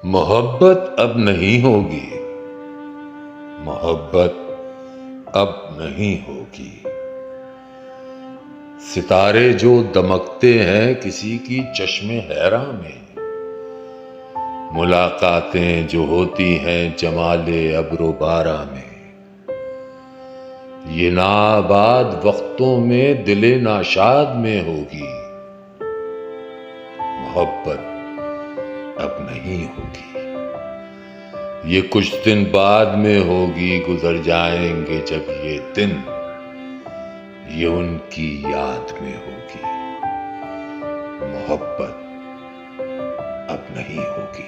मोहब्बत अब नहीं होगी, मोहब्बत अब नहीं होगी। सितारे जो दमकते हैं किसी की चश्मे हैरा में, मुलाकातें जो होती हैं जमाले अब्रो बारा में, ये नाबाद वक्तों में दिले नाशाद में होगी। मोहब्बत अब नहीं होगी, ये कुछ दिन बाद में होगी। गुजर जाएंगे जब ये दिन, ये उनकी याद में होगी। मोहब्बत अब नहीं होगी।